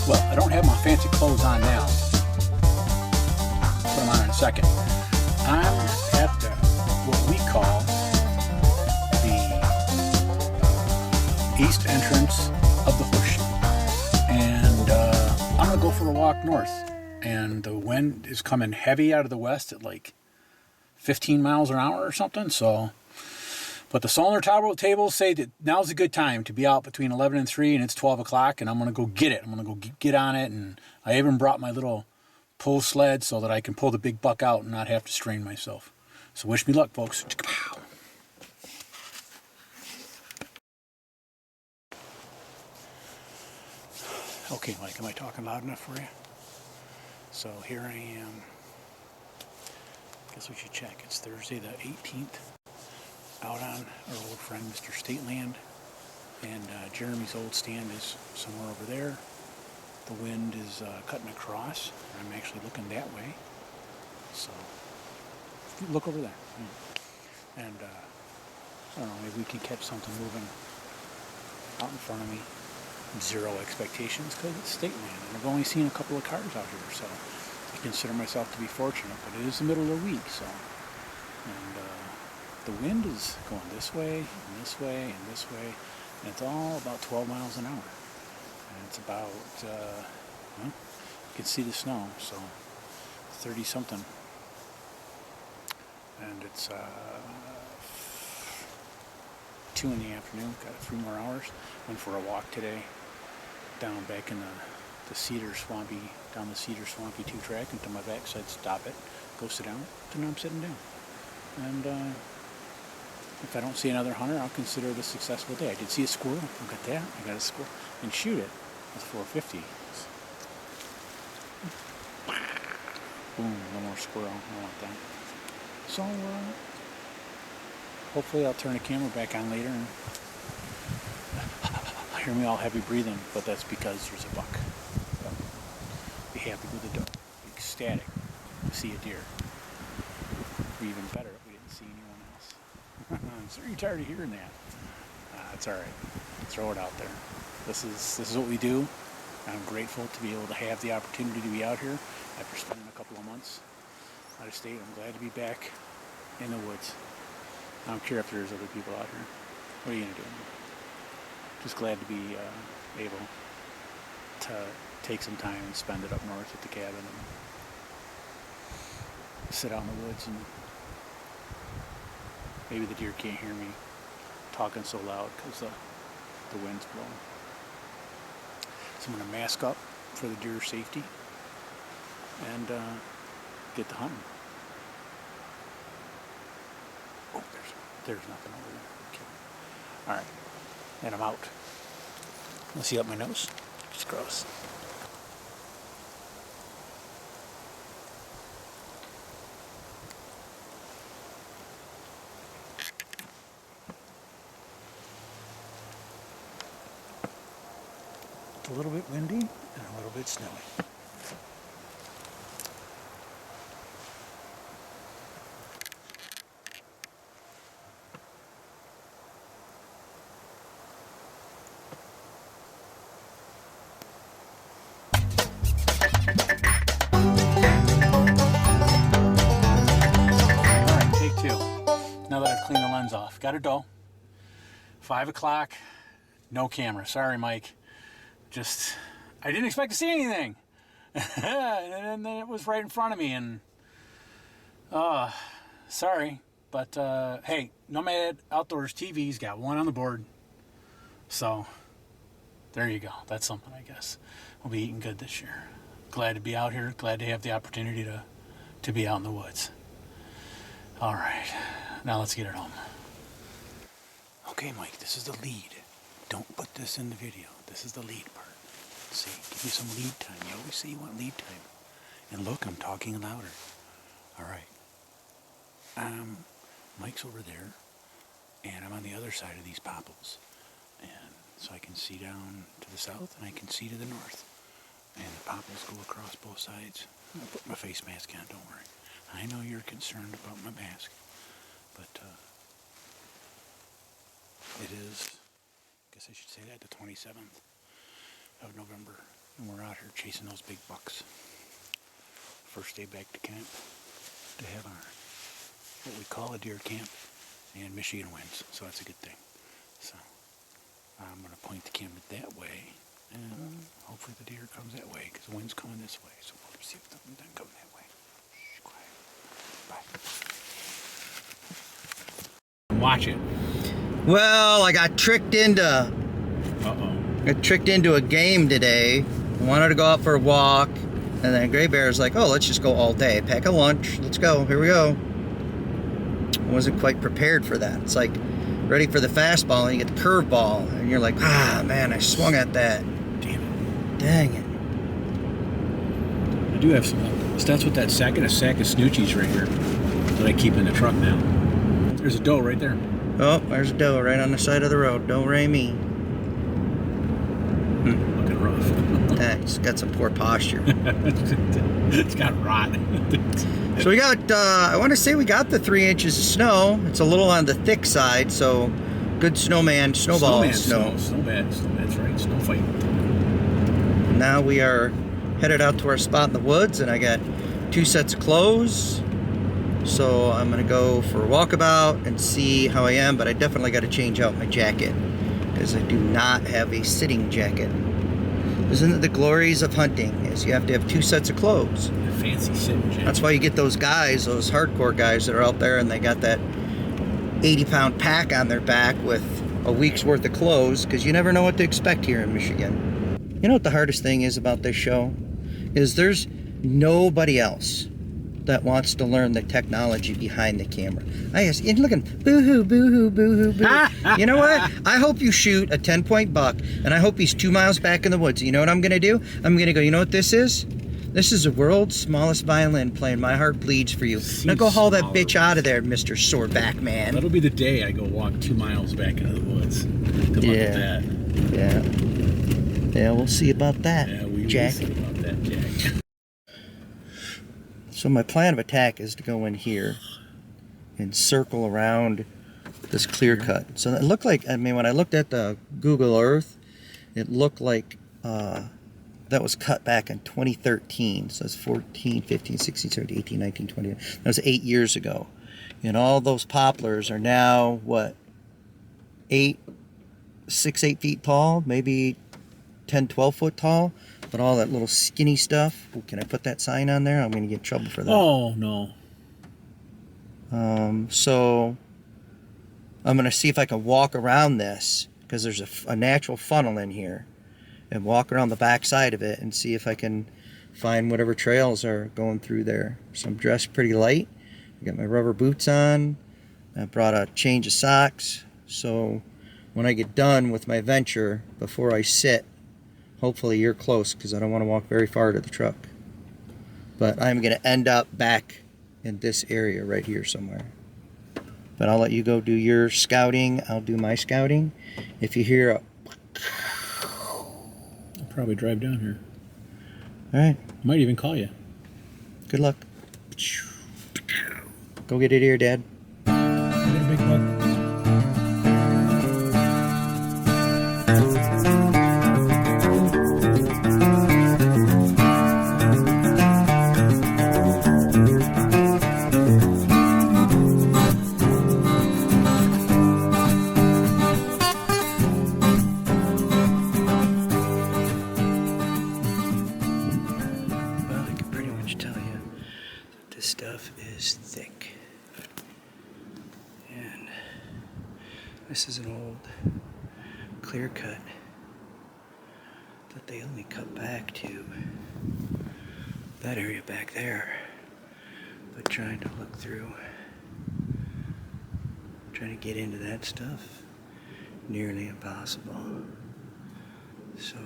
Well, I don't have my fancy clothes on now. Put them on in a second. I'm at what we call the east entrance of the horseshoe. And I'm going to go for a walk north. And the wind is coming heavy out of the west at like 15 miles an hour or something. So, but the solar tables say that now's a good time to be out between 11 and 3, and it's 12 o'clock, and I'm going to go get it. I'm going to go get on it, and I even brought my little pull sled so that I can pull the big buck out and not have to strain myself. So wish me luck, folks. Okay, Mike, am I talking loud enough for you? So here I am. Guess we should check. It's Thursday the 18th. Out on our old friend Mr. State Land, and Jeremy's old stand is somewhere over there. The wind is cutting across. I'm actually looking that way, so look over there. And I don't know, maybe we can catch something moving out in front of me. Zero expectations because it's State Land, and I've only seen a couple of cars out here, so I consider myself to be fortunate. But it is the middle of the week, so the wind is going this way, and this way, and this way, and it's all about 12 miles an hour. And it's about, well, you can see the snow, so 30-something. And it's 2 in the afternoon, got 3 more hours. Went for a walk today, down back in the Cedar Swampy, down the Cedar Swampy 2 track until my back said stop it, go sit down, and I'm sitting down. And, if I don't see another hunter, I'll consider it a successful day. I did see a squirrel. Look at that. I got a squirrel. And shoot it. That's 450. Boom. No more squirrel. I don't want that. So, hopefully I'll turn the camera back on later and hear me all heavy breathing, but that's because there's a buck. So, be happy with the duck. Be ecstatic to see a deer. Be even better if we didn't see anyone else. I'm so tired of hearing that. It's all right. Throw it out there. This is what we do. I'm grateful to be able to have the opportunity to be out here after spending a couple of months out of state. I'm glad to be back in the woods. I don't care if there's other people out here. What are you gonna do? Just glad to be able to take some time and spend it up north at the cabin and sit out in the woods, and maybe the deer can't hear me talking so loud because the wind's blowing. So I'm going to mask up for the deer safety and get the hunting. Oh, there's nothing over there. Okay. All right, and I'm out. Let's see up my nose. It's gross. A little bit windy and a little bit snowy. Alright, take 2. Now that I've cleaned the lens off. Got a doe. 5 o'clock, no camera. Sorry, Mike. Just, I didn't expect to see anything. And then it was right in front of me, and sorry, but hey, Nomad Outdoors TV's got 1 on the board, so there you go. That's something, I guess. We'll be eating good this year. Glad to be out here. Glad to have the opportunity to be out in the woods. All right, now let's get it home. Okay, Mike, this is the lead. Don't put this in the video. This is the lead part. See, give you some lead time. You always say you want lead time. And look, I'm talking louder. All right. Mike's over there, and I'm on the other side of these popples. And so I can see down to the south, and I can see to the north. And the popples go across both sides. I'll put my face mask on, don't worry. I know you're concerned about my mask, but it is, I guess I should say that, the 27th of November, and we're out here chasing those big bucks. First day back to camp to have our, what we call a deer camp, and Michigan wins, so that's a good thing. So I'm going to point the camera that way, and hopefully the deer comes that way, because the wind's coming this way, so we'll see if the wind doesn't come that way. Shh, quiet. Bye. Watch it. Well, I got tricked into a game today. I wanted to go out for a walk, and then Gray Bear's like, oh, let's just go all day. Pack a lunch. Let's go. Here we go. I wasn't quite prepared for that. It's like ready for the fastball, and you get the curveball, and you're like, ah, man, I swung at that. Damn it. Dang it. I do have some stats with that sack, and a sack of snoochies right here that I keep in the truck now. There's a doe right there. Oh, there's a doe right on the side of the road. Don't ray me. Looking rough. It's got some poor posture. It's got rot. So we got, I want to say we got the 3 inches of snow. It's a little on the thick side, so good snowman, snowball snow. Snowman's right, snow fight. Now we are headed out to our spot in the woods, and I got 2 sets of clothes. So I'm gonna go for a walkabout and see how I am, but I definitely got to change out my jacket, because I do not have a sitting jacket. Isn't it the glories of hunting, is you have to have 2 sets of clothes. A fancy sitting jacket. That's why you get those guys, those hardcore guys that are out there, and they got that 80-pound pack on their back with a week's worth of clothes, because you never know what to expect here in Michigan. You know what the hardest thing is about this show? Is there's nobody else that wants to learn the technology behind the camera. I guess, and looking, boo-hoo, boo-hoo, boo-hoo, boo. You know what? I hope you shoot a 10-point buck, and I hope he's 2 miles back in the woods. You know what I'm gonna do? I'm gonna go, you know what this is? This is the world's smallest violin playing My Heart Bleeds for You. Now go haul that bitch out of there, Mr. Soreback Man. That'll be the day I go walk 2 miles back into the woods. Good luck with that. Yeah, we'll see about that, Jack. Will see about that, Jack. So my plan of attack is to go in here and circle around this clear cut. So it looked like, I mean, when I looked at the Google Earth, it looked like that was cut back in 2013. So it's 14, 15, 16, 17, 18, 19, 20. That was 8 years ago. And all those poplars are now, what, 8 feet tall, maybe 10, 12 foot tall. But all that little skinny stuff, oh, can I put that sign on there? I'm going to get in trouble for that. Oh, no. So I'm going to see if I can walk around this, because there's a natural funnel in here, and walk around the back side of it and see if I can find whatever trails are going through there. So I'm dressed pretty light. I got my rubber boots on. I brought a change of socks. So when I get done with my venture, before I sit, hopefully you're close, because I don't want to walk very far to the truck. But I'm going to end up back in this area right here somewhere. But I'll let you go do your scouting. I'll do my scouting. If you hear a... I'll probably drive down here. All right. Might even call you. Good luck. Go get it here, Dad. Get a big buck. This is an old clear cut that they only cut back to that area back there. But trying to look through, trying to get into that stuff, nearly impossible. So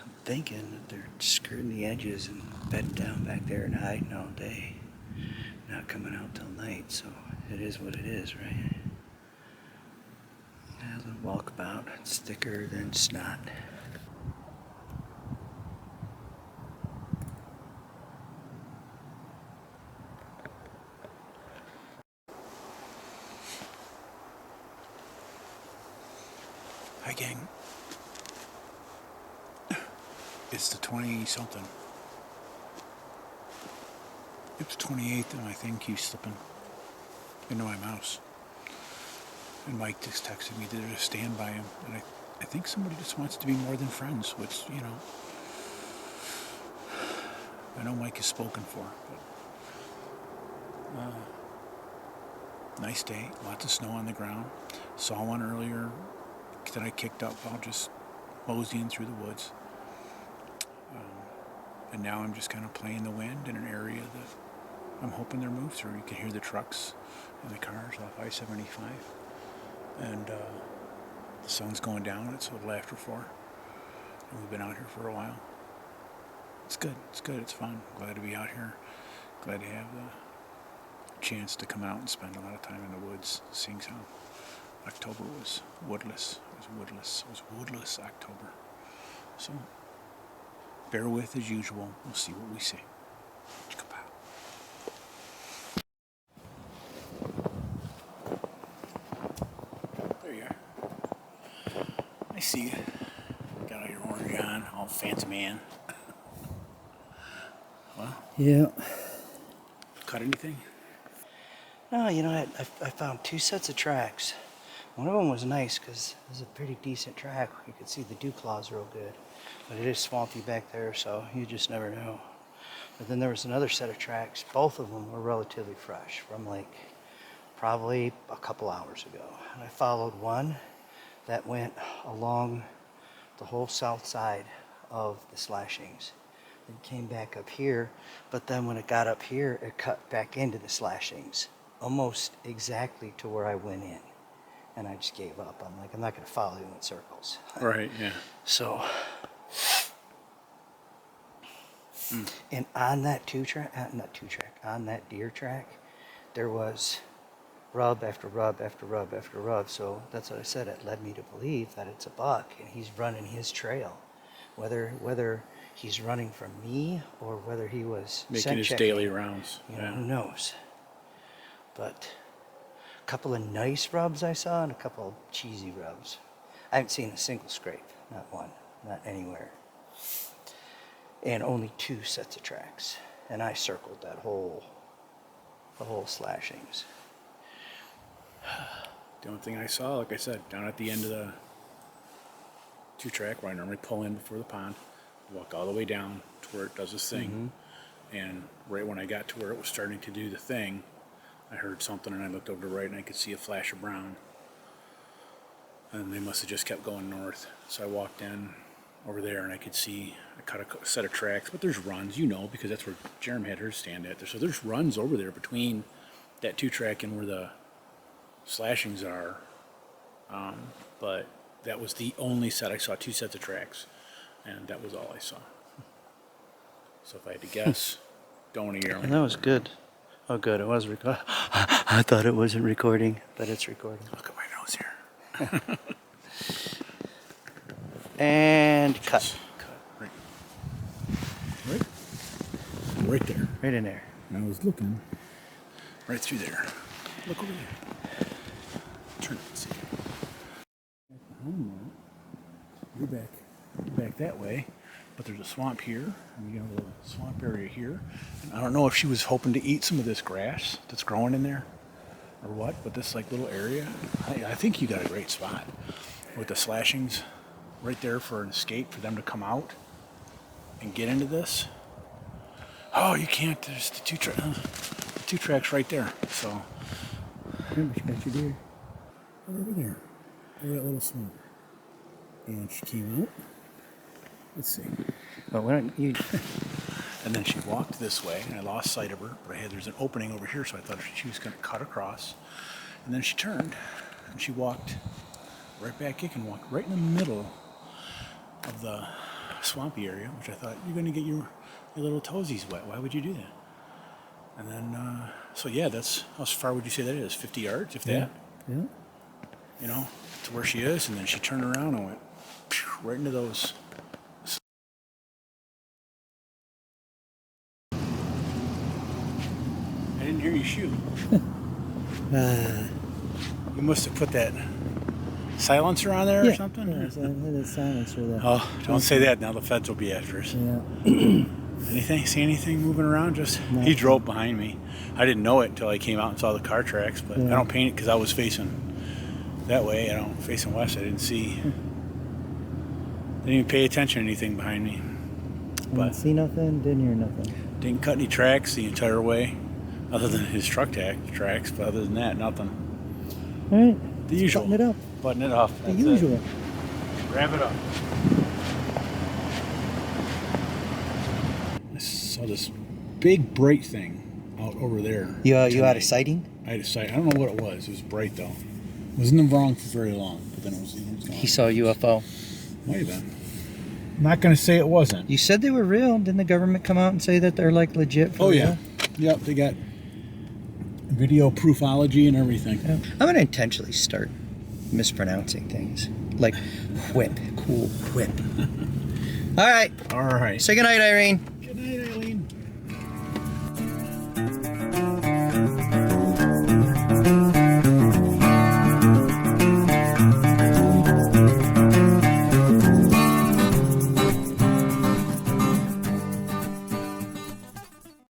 I'm thinking that they're skirting the edges and bedding down back there and hiding all day, not coming out till night. So it is what it is, right? A little walkabout. It's thicker than snot. gang. It's the 20-something. It's 28th, and I think he's slipping into my mouse. And Mike just texted me to just stand by him, and I think somebody just wants to be more than friends, which, you know, I know Mike is spoken for, but nice day, lots of snow on the ground. Saw one earlier that I kicked up while just moseying through the woods. And now I'm just kind of playing the wind in an area that I'm hoping they're moved through. You can hear the trucks and the cars off I-75. And the sun's going down. It's a little after 4. And we've been out here for a while. It's good. It's good. It's fun. Glad to be out here. Glad to have the chance to come out and spend a lot of time in the woods, seeing how October was woodless. It was woodless. It was woodless October. So bear with as usual. We'll see what we see. There you are. I see you. Got all your orange on, all fancy man. Well, Yeah. caught anything? No, you know, I found 2 sets of tracks. One of them was nice because it was a pretty decent track. You could see the dew claws real good. But it is swampy back there, so you just never know. But then there was another set of tracks. Both of them were relatively fresh from like probably a couple hours ago. And I followed one that went along the whole south side of the slashings. It came back up here, but then when it got up here, it cut back into the slashings, almost exactly to where I went in. And I just gave up. I'm like, I'm not going to follow you in circles. Right, yeah. So, and on that on that deer track, there was rub after rub after rub after rub. So that's what I said. It led me to believe that it's a buck and he's running his trail. Whether he's running from me or whether he was making his daily rounds. You know, who knows? But a couple of nice rubs I saw and a couple of cheesy rubs. I haven't seen a single scrape, not one, not anywhere. And only 2 sets of tracks. And I circled the whole slashings. The only thing I saw, like I said, down at the end of the 2-track where I normally pull in before the pond, walk all the way down to where it does its thing. And right when I got to where it was starting to do the thing, I heard something and I looked over to the right and I could see a flash of brown. And they must have just kept going north. So I walked in over there and I could see, I cut a set of tracks, but there's runs, you know, because that's where Jeremy had her stand at there. So there's runs over there between that 2-track and where the slashings are. But that was the only set. I saw 2 sets of tracks and that was all I saw. So if I had to guess, don't want to hear And that was good. Oh, good. It was recording. I thought it wasn't recording, but it's recording. Look at my nose here. And cut. Right there. Right in there. I was looking right through there. Look over there. Turn it and see. You're back that way, but there's a swamp here, and you have a little swamp area here. And I don't know if she was hoping to eat some of this grass that's growing in there, or what. But this like little area, I think you got a great spot with the slashings right there for an escape for them to come out and get into this. Oh, you can't. There's the 2 tracks right there. So, remember, she got your deer over there, over that little swamp. And she came out. Let's see. But why don't you? And then she walked this way, and I lost sight of her. But there's an opening over here, so I thought she was going to cut across. And then she turned, and she walked right back in and walked right in the middle of the swampy area, which I thought, you're going to get your little toesies wet. Why would you do that? And then, so yeah, that's, how far would you say that is? 50 yards, if that? Yeah. You know, to where she is, and then she turned around and went right into those. I didn't hear you shoot. You must have put that silencer on there or something? Yeah, so it is silencer there. Oh, don't say that. Now the feds will be after us. Yeah. Anything? See anything moving around? Just No. He drove behind me. I didn't know it until I came out and saw the car tracks. But I don't paint it because I was facing that way. Facing west. I didn't see. Didn't even pay attention to anything behind me. Didn't see nothing. Didn't hear nothing. Didn't cut any tracks the entire way, other than his truck tracks. But other than that, nothing. All right. The usual. Button it up. Button it off. The That's usual. it. Grab it up. I saw this big bright thing out over there. You had tonight. a sighting? I had a sight. I don't know what it was. It was bright though. It wasn't wrong for very long, but then it was gone. He saw a UFO. Might have been. I'm not going to say it wasn't. You said they were real. Didn't the government come out and say that they're like legit? For real? Yep. They got video proofology and everything. Yeah. I'm going to intentionally start mispronouncing things like whip. Cool whip. All right. All right. Say goodnight, Irene.